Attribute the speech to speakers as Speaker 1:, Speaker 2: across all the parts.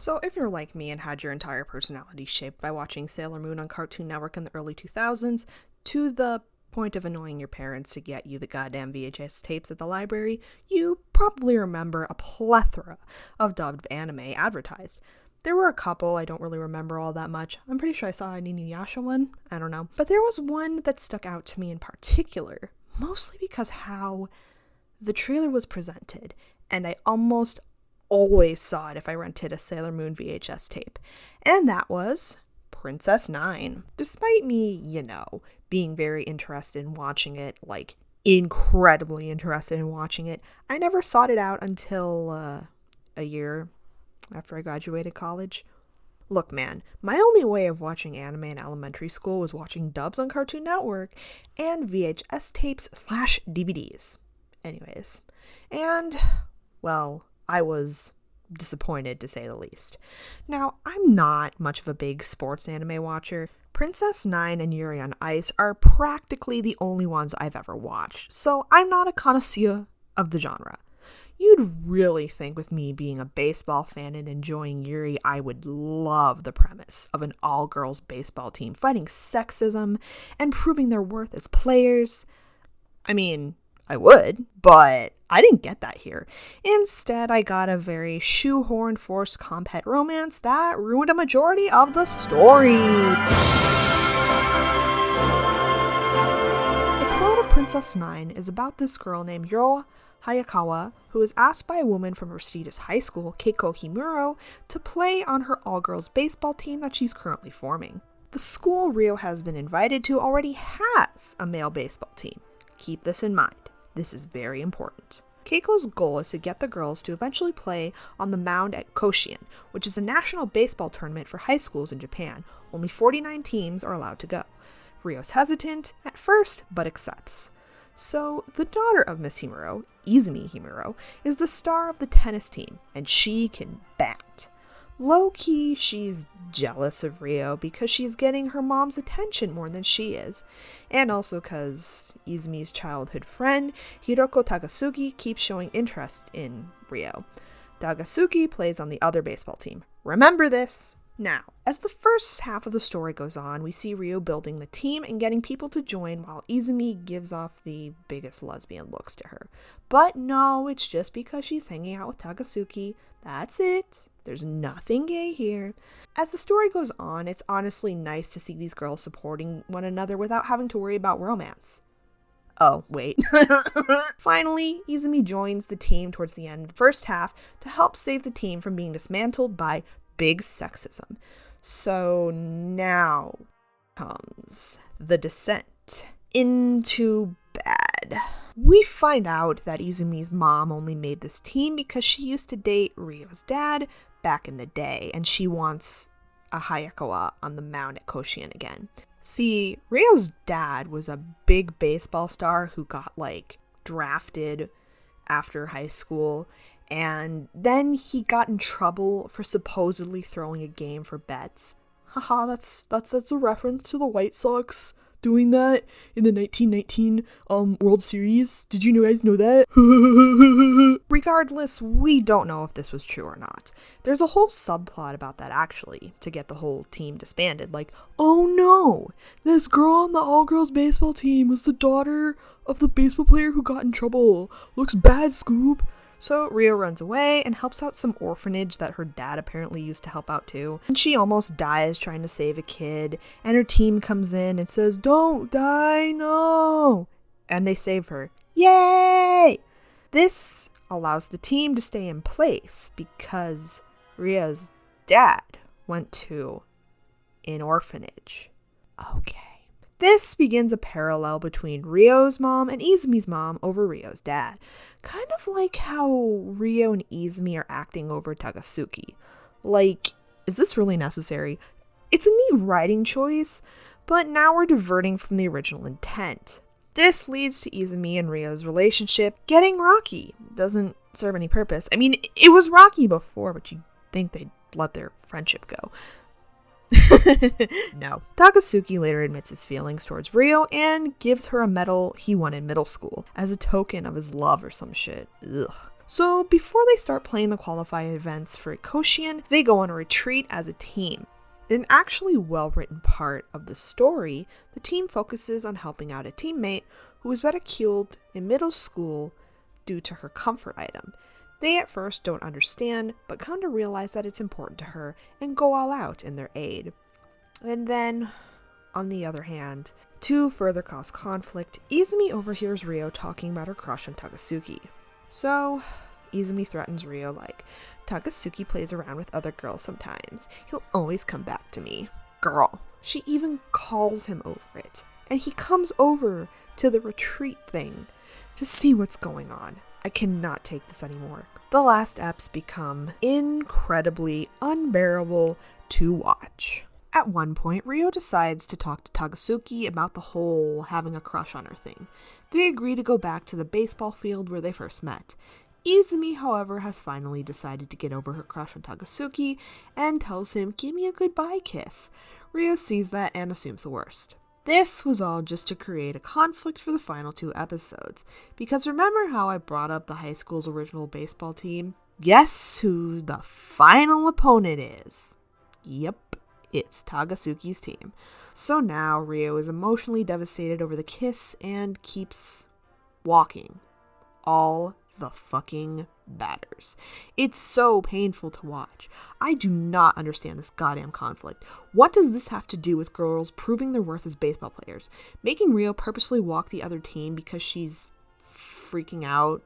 Speaker 1: So if you're like me and had your entire personality shaped by watching Sailor Moon on Cartoon Network in the early 2000s, to the point of annoying your parents to get you the goddamn VHS tapes at the library, you probably remember a plethora of dubbed anime advertised. There were a couple, I don't really remember all that much. I'm pretty sure I saw an Inuyasha one, I don't know. But there was one that stuck out to me in particular, mostly because how the trailer was presented, and I almost always saw it if I rented a Sailor Moon VHS tape, and that was Princess 9. Despite me, being very interested in watching it, like incredibly interested in watching it, I never sought it out until a year after I graduated college. Look, man, my only way of watching anime in elementary school was watching dubs on Cartoon Network and VHS tapes / DVDs. Anyways, and, well, I was disappointed to say the least. Now, I'm not much of a big sports anime watcher. Princess 9 and Yuri on Ice are practically the only ones I've ever watched, so I'm not a connoisseur of the genre. You'd really think with me being a baseball fan and enjoying Yuri, I would love the premise of an all-girls baseball team fighting sexism and proving their worth as players. I mean, I would, but I didn't get that here. Instead, I got a very shoehorn forced compet romance that ruined a majority of the story. The plot of Princess 9 is about this girl named Yo Hayakawa, who is asked by a woman from a prestigious high school, Keiko Himuro, to play on her all-girls baseball team that she's currently forming. The school Rio has been invited to already has a male baseball team. Keep this in mind. This is very important. Keiko's goal is to get the girls to eventually play on the mound at Koshien, which is a national baseball tournament for high schools in Japan. Only 49 teams are allowed to go. Rio's hesitant at first, but accepts. So, the daughter of Miss Himuro, Izumi Himuro, is the star of the tennis team, and she can bat. Low-key, she's jealous of Rio because she's getting her mom's attention more than she is. And also because Izumi's childhood friend, Hiroko Takasugi, keeps showing interest in Rio. Takasugi plays on the other baseball team. Remember this! Now, as the first half of the story goes on, we see Rio building the team and getting people to join while Izumi gives off the biggest lesbian looks to her. But no, it's just because she's hanging out with Takasugi. That's it. There's nothing gay here. As the story goes on, it's honestly nice to see these girls supporting one another without having to worry about romance. Oh, wait. Finally, Izumi joins the team towards the end of the first half to help save the team from being dismantled by big sexism. So now comes the descent into bad. We find out that Izumi's mom only made this team because she used to date Rio's dad back in the day, and she wants a Hayakawa on the mound at Koshien again. See, Rio's dad was a big baseball star who got, drafted after high school, and then he got in trouble for supposedly throwing a game for bets. Haha, that's a reference to the White Sox doing that in the 1919 World Series. Did you guys know that? Regardless, we don't know if this was true or not. There's a whole subplot about that actually, to get the whole team disbanded. Like, oh no, this girl on the all-girls baseball team was the daughter of the baseball player who got in trouble. Looks bad, Scoop. So Rio runs away and helps out some orphanage that her dad apparently used to help out too. And she almost dies trying to save a kid, and her team comes in and says, "Don't die, no!" And they save her. Yay! This allows the team to stay in place because Rio's dad went to an orphanage. Okay. This begins a parallel between Rio's mom and Izumi's mom over Rio's dad. Kind of like how Rio and Izumi are acting over Takasugi. Is this really necessary? It's a neat writing choice, but now we're diverting from the original intent. This leads to Izumi and Rio's relationship getting rocky. Doesn't serve any purpose. I mean, it was rocky before, but you'd think they'd let their friendship go. No. Takasugi later admits his feelings towards Rio and gives her a medal he won in middle school as a token of his love or some shit. Ugh. So before they start playing the qualifying events for Koshien, they go on a retreat as a team. In an actually well-written part of the story, the team focuses on helping out a teammate who was ridiculed in middle school due to her comfort item. They at first don't understand, but come to realize that it's important to her and go all out in their aid. And then, on the other hand, to further cause conflict, Izumi overhears Ryo talking about her crush on Takasuki. So, Izumi threatens Ryo like, Takasuki plays around with other girls sometimes. He'll always come back to me. Girl. She even calls him over it. And he comes over to the retreat thing to see what's going on. I cannot take this anymore. The last eps become incredibly unbearable to watch. At one point, Ryo decides to talk to Takasuki about the whole having a crush on her thing. They agree to go back to the baseball field where they first met. Izumi, however, has finally decided to get over her crush on Takasuki and tells him, "Give me a goodbye kiss." Ryo sees that and assumes the worst. This was all just to create a conflict for the final 2 episodes, because remember how I brought up the high school's original baseball team? Guess who the final opponent is? Yep, it's Takasuki's team. So now Ryo is emotionally devastated over the kiss and keeps walking. All the fucking batters. It's so painful to watch. I do not understand this goddamn conflict. What does this have to do with girls proving their worth as baseball players? Making Ryo purposefully walk the other team because she's freaking out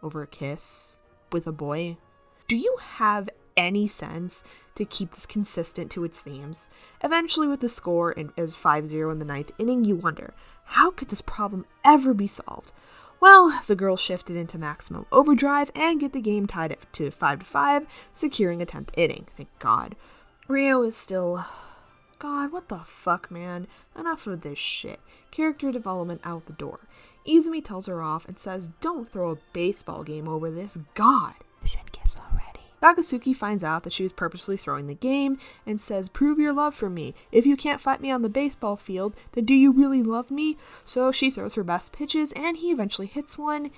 Speaker 1: over a kiss with a boy? Do you have any sense to keep this consistent to its themes? Eventually, with the score as 5-0 in the 9th inning, you wonder, how could this problem ever be solved? Well, the girls shifted into maximum overdrive and get the game tied to 5-5, securing a 10th inning. Thank God. Ryo is still... God, what the fuck, man? Enough of this shit. Character development out the door. Izumi tells her off and says, "Don't throw a baseball game over this. God. Should kiss already." Takasuki finds out that she was purposefully throwing the game and says, "Prove your love for me. If you can't fight me on the baseball field, then do you really love me?" So she throws her best pitches and he eventually hits one,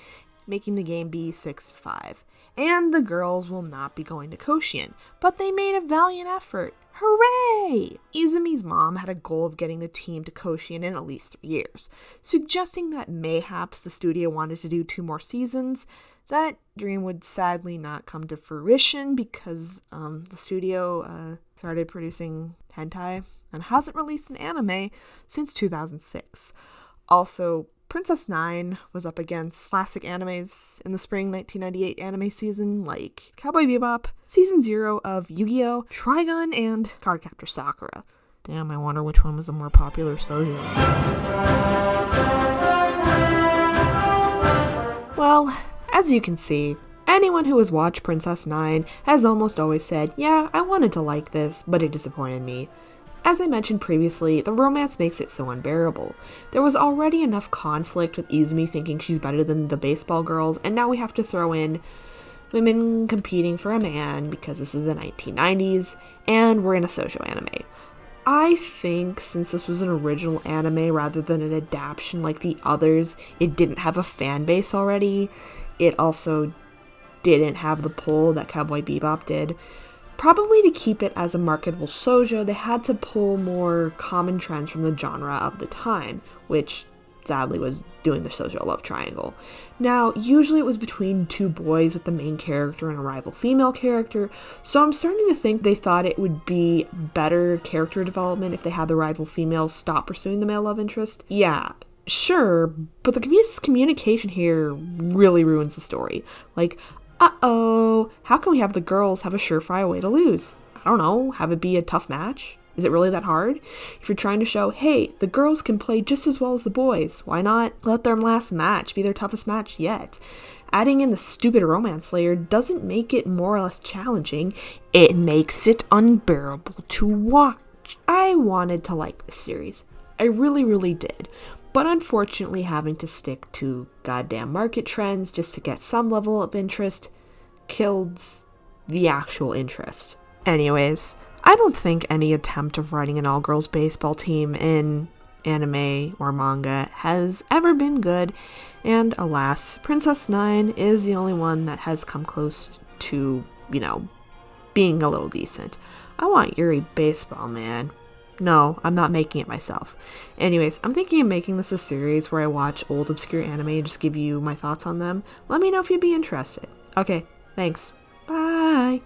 Speaker 1: making the game be 6-5. And the girls will not be going to Koshien, but they made a valiant effort. Hooray! Izumi's mom had a goal of getting the team to Koshien in at least 3 years, suggesting that mayhaps the studio wanted to do 2 more seasons. That dream would sadly not come to fruition because the studio started producing hentai and hasn't released an anime since 2006. Also, Princess 9 was up against classic animes in the spring 1998 anime season like Cowboy Bebop, Season 0 of Yu-Gi-Oh!, Trigun, and Cardcaptor Sakura. Damn, I wonder which one was the more popular shoujo. Well, as you can see, anyone who has watched Princess 9 has almost always said, "Yeah, I wanted to like this, but it disappointed me." As I mentioned previously, the romance makes it so unbearable. There was already enough conflict with Izumi thinking she's better than the baseball girls, and now we have to throw in women competing for a man because this is the 1990s, and we're in a shoujo anime. I think since this was an original anime rather than an adaptation like the others, it didn't have a fan base already. It also didn't have the pull that Cowboy Bebop did. Probably to keep it as a marketable shoujo, they had to pull more common trends from the genre of the time, which sadly was doing the shoujo love triangle. Now, usually it was between 2 boys with the main character and a rival female character, so I'm starting to think they thought it would be better character development if they had the rival female stop pursuing the male love interest. Yeah, sure, but the communication here really ruins the story. Like, uh-oh, how can we have the girls have a surefire way to lose? I don't know, have it be a tough match? Is it really that hard? If you're trying to show, hey, the girls can play just as well as the boys, why not let their last match be their toughest match yet? Adding in the stupid romance layer doesn't make it more or less challenging, it makes it unbearable to watch. I wanted to like this series. I really, really did. But unfortunately, having to stick to goddamn market trends just to get some level of interest killed the actual interest. Anyways, I don't think any attempt of writing an all-girls baseball team in anime or manga has ever been good, and alas, Princess Nine is the only one that has come close to, being a little decent. I want Yuri Baseball, man. No, I'm not making it myself. Anyways, I'm thinking of making this a series where I watch old obscure anime and just give you my thoughts on them. Let me know if you'd be interested. Okay, thanks. Bye!